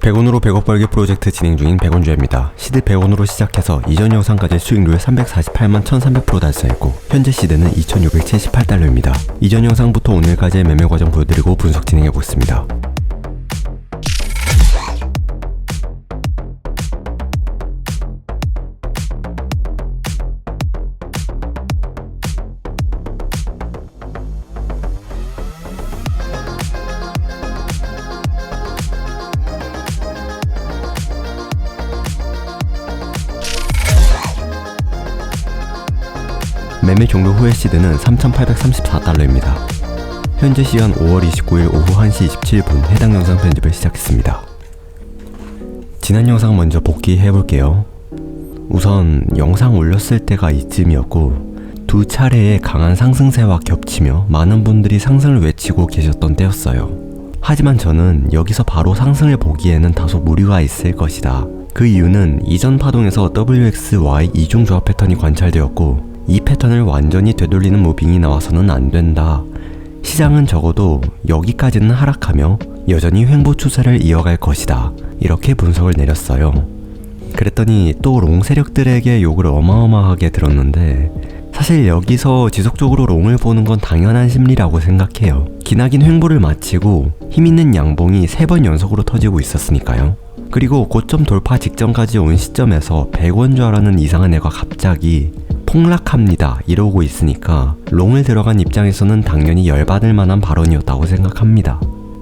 100원으로 100억 벌기 프로젝트 진행 중인 백원주입니다. 시드 100원으로 시작해서 이전 영상까지 수익률 348만 1300% 달성했고 현재 시드는 2678달러입니다. 이전 영상부터 오늘까지의 매매 과정 보여드리고 분석 진행해보겠습니다. 매매 종료 후의 시드는 3834달러입니다. 현재 시간 5월 29일 오후 1시 27분 해당 영상 편집을 시작했습니다. 지난 영상 먼저 복귀해볼게요. 우선 영상 올렸을 때가 이쯤이었고 두 차례의 강한 상승세와 겹치며 많은 분들이 상승을 외치고 계셨던 때였어요. 하지만 저는 여기서 바로 상승을 보기에는 다소 무리가 있을 것이다. 그 이유는 이전 파동에서 WXY 이중 조합 패턴이 관찰되었고 이 패턴을 완전히 되돌리는 무빙이 나와서는 안 된다. 시장은 적어도 여기까지는 하락하며 여전히 횡보 추세를 이어갈 것이다. 이렇게 분석을 내렸어요. 그랬더니 또 롱 세력들에게 욕을 어마어마하게 들었는데 사실 여기서 지속적으로 롱을 보는 건 당연한 심리라고 생각해요. 기나긴 횡보를 마치고 힘있는 양봉이 3번 연속으로 터지고 있었으니까요. 그리고 고점 돌파 직전까지 온 시점에서 100원좌라는 이상한 애가 갑자기 폭락합니다 이러고 있으니까 롱을 들어간 입장에서는 당연히 열받을 만한 발언이었다고 생각합니다.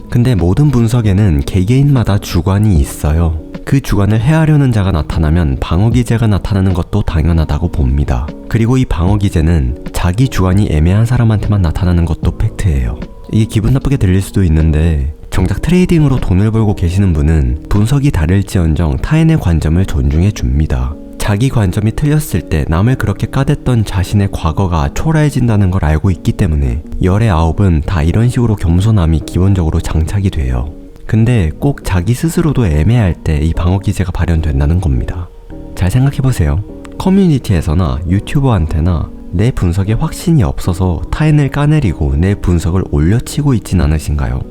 근데 모든 분석에는 개개인마다 주관이 있어요. 그 주관을 헤아려는 자가 나타나면 방어기제가 나타나는 것도 당연하다고 봅니다. 그리고 이 방어기제는 자기 주관이 애매한 사람한테만 나타나는 것도 팩트예요. 이게 기분 나쁘게 들릴 수도 있는데 정작 트레이딩으로 돈을 벌고 계시는 분은 분석이 다를지언정 타인의 관점을 존중해 줍니다. 자기 관점이 틀렸을 때 남을 그렇게 까댔던 자신의 과거가 초라해진다는 걸 알고 있기 때문에 열의 9은 다 이런 식으로 겸손함이 기본적으로 장착이 돼요. 근데 꼭 자기 스스로도 애매할 때 이 방어기제가 발현된다는 겁니다. 잘 생각해보세요. 커뮤니티에서나 유튜버한테나 내 분석에 확신이 없어서 타인을 까내리고 내 분석을 올려치고 있진 않으신가요?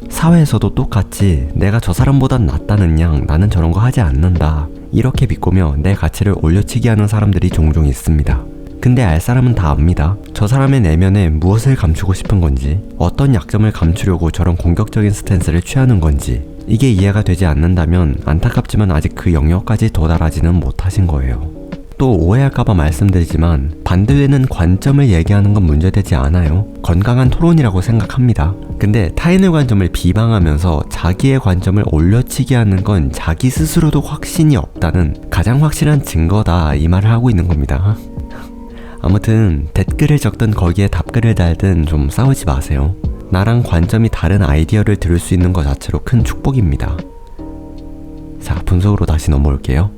사회에서도 똑같이 내가 저 사람보단 낫다는 양 나는 저런 거 하지 않는다 이렇게 비꼬며 내 가치를 올려치기 하는 사람들이 종종 있습니다. 근데 알 사람은 다 압니다. 저 사람의 내면에 무엇을 감추고 싶은 건지 어떤 약점을 감추려고 저런 공격적인 스탠스를 취하는 건지 이게 이해가 되지 않는다면 안타깝지만 아직 그 영역까지 도달하지는 못하신 거예요. 또 오해할까봐 말씀드리지만 반대되는 관점을 얘기하는 건 문제되지 않아요. 건강한 토론이라고 생각합니다. 근데 타인의 관점을 비방하면서 자기의 관점을 올려치기 하는 건 자기 스스로도 확신이 없다는 가장 확실한 증거다 이 말을 하고 있는 겁니다. 아무튼 댓글을 적든 거기에 답글을 달든 좀 싸우지 마세요. 나랑 관점이 다른 아이디어를 들을 수 있는 것 자체로 큰 축복입니다. 자, 분석으로 다시 넘어올게요.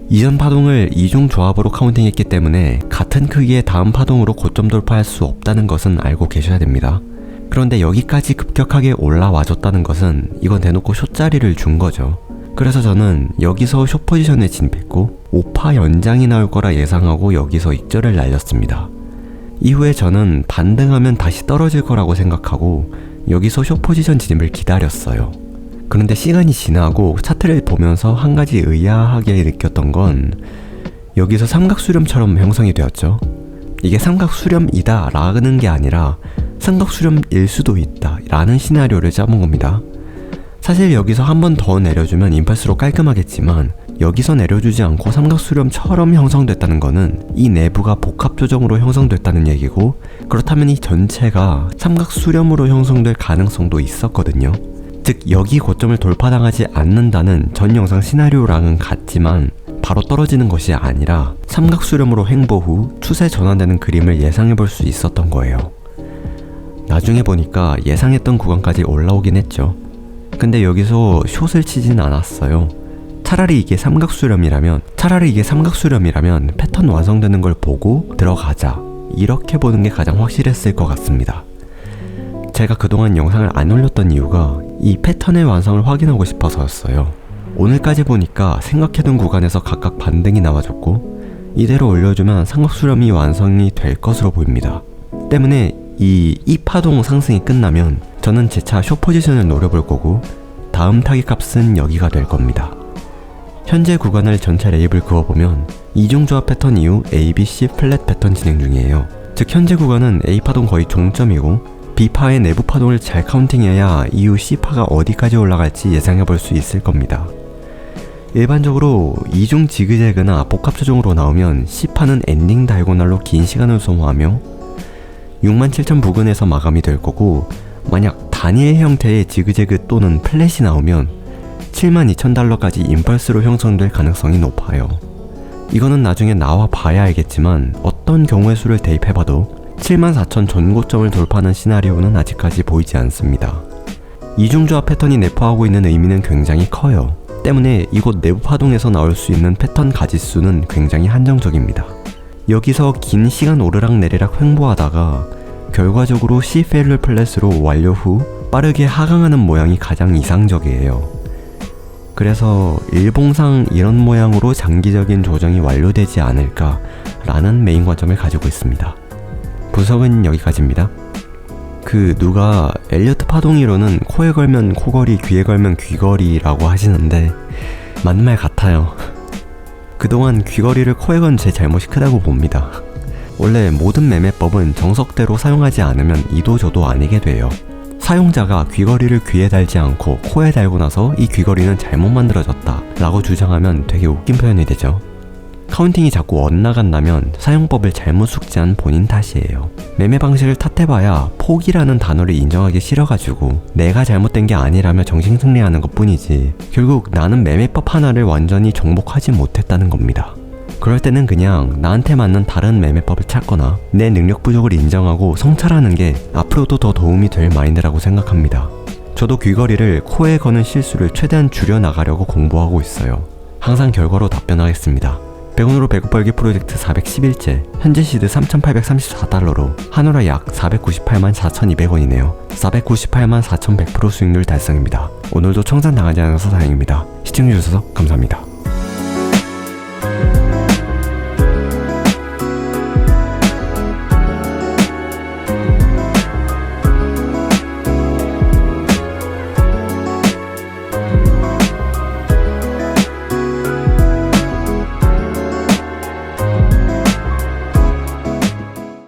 이전 파동을 이중 조합으로 카운팅했기 때문에 같은 크기의 다음 파동으로 고점 돌파할 수 없다는 것은 알고 계셔야 됩니다. 그런데 여기까지 급격하게 올라와줬다는 것은 이건 대놓고 숏자리를 준 거죠. 그래서 저는 여기서 숏 포지션에 진입했고 5파 연장이 나올 거라 예상하고 여기서 익절을 날렸습니다. 이후에 저는 반등하면 다시 떨어질 거라고 생각하고 여기서 숏 포지션 진입을 기다렸어요. 그런데 시간이 지나고 차트를 보면서 한 가지 의아하게 느꼈던 건 여기서 삼각수렴처럼 형성이 되었죠. 이게 삼각수렴이다 라는 게 아니라 삼각수렴일 수도 있다 라는 시나리오를 짜본 겁니다. 사실 여기서 한 번 더 내려주면 임펄스로 깔끔하겠지만 여기서 내려주지 않고 삼각수렴처럼 형성됐다는 거는 이 내부가 복합조정으로 형성됐다는 얘기고 그렇다면 이 전체가 삼각수렴으로 형성될 가능성도 있었거든요. 즉 여기 고점을 돌파당하지 않는다는 전 영상 시나리오랑은 같지만 바로 떨어지는 것이 아니라 삼각수렴으로 횡보 후 추세 전환되는 그림을 예상해볼 수 있었던 거예요. 나중에 보니까 예상했던 구간까지 올라오긴 했죠. 근데 여기서 숏을 치진 않았어요. 차라리 이게 삼각수렴이라면 패턴 완성되는 걸 보고 들어가자 이렇게 보는 게 가장 확실했을 것 같습니다. 제가 그동안 영상을 안 올렸던 이유가 이 패턴의 완성을 확인하고 싶어서였어요. 오늘까지 보니까 생각해둔 구간에서 각각 반등이 나와줬고 이대로 올려주면 삼각수렴이 완성이 될 것으로 보입니다. 때문에 이 파동 상승이 끝나면 저는 재차 숏 포지션을 노려볼 거고 다음 타깃값은 여기가 될 겁니다. 현재 구간을 전체 레이블 그어보면 이중조합 패턴 이후 A, B, C 플랫 패턴 진행 중이에요. 즉 현재 구간은 A파동 거의 종점이고 B파의 내부 파동을 잘 카운팅해야 이후 C파가 어디까지 올라갈지 예상해볼 수 있을 겁니다. 일반적으로 이중 지그재그나 복합 조종으로 나오면 C파는 엔딩 다이고날로 긴 시간을 소모하며 67,000 부근에서 마감이 될 거고, 만약 단일 형태의 지그재그 또는 플랫이 나오면 72,000달러까지 임펄스로 형성될 가능성이 높아요. 이거는 나중에 나와 봐야 알겠지만 어떤 경우의 수를 대입해봐도 74,000 전고점을 돌파하는 시나리오는 아직까지 보이지 않습니다. 이중조합 패턴이 내포하고 있는 의미는 굉장히 커요. 때문에 이곳 내부 파동에서 나올 수 있는 패턴 가지수는 굉장히 한정적입니다. 여기서 긴 시간 오르락내리락 횡보하다가 결과적으로 C 페일러 플랫으로 완료 후 빠르게 하강하는 모양이 가장 이상적이에요. 그래서 일봉상 이런 모양으로 장기적인 조정이 완료되지 않을까 라는 메인 관점을 가지고 있습니다. 분석은 여기까지입니다. 누가 엘리어트 파동이론은 코에 걸면 코걸이, 귀에 걸면 귀걸이라고 하시는데 맞는 말 같아요. 그동안 귀걸이를 코에 건 제 잘못이 크다고 봅니다. 원래 모든 매매법은 정석대로 사용하지 않으면 이도저도 아니게 돼요. 사용자가 귀걸이를 귀에 달지 않고 코에 달고 나서 이 귀걸이는 잘못 만들어졌다 라고 주장하면 되게 웃긴 표현이 되죠. 카운팅이 자꾸 엇나간다면 사용법을 잘못 숙지한 본인 탓이에요. 매매 방식을 탓해봐야 포기라는 단어를 인정하기 싫어가지고 내가 잘못된 게 아니라며 정신승리하는 것 뿐이지 결국 나는 매매법 하나를 완전히 정복하지 못했다는 겁니다. 그럴 때는 그냥 나한테 맞는 다른 매매법을 찾거나 내 능력 부족을 인정하고 성찰하는 게 앞으로도 더 도움이 될 마인드라고 생각합니다. 저도 귀걸이를 코에 거는 실수를 최대한 줄여나가려고 공부하고 있어요. 항상 결과로 답변하겠습니다. 100원으로 배급 벌기 프로젝트 411째, 현재 시드 3,834달러로 한우라 약 498만 4,200원이네요. 498만 4,100% 수익률 달성입니다. 오늘도 청산 당하지 않아서 다행입니다. 시청해주셔서 감사합니다.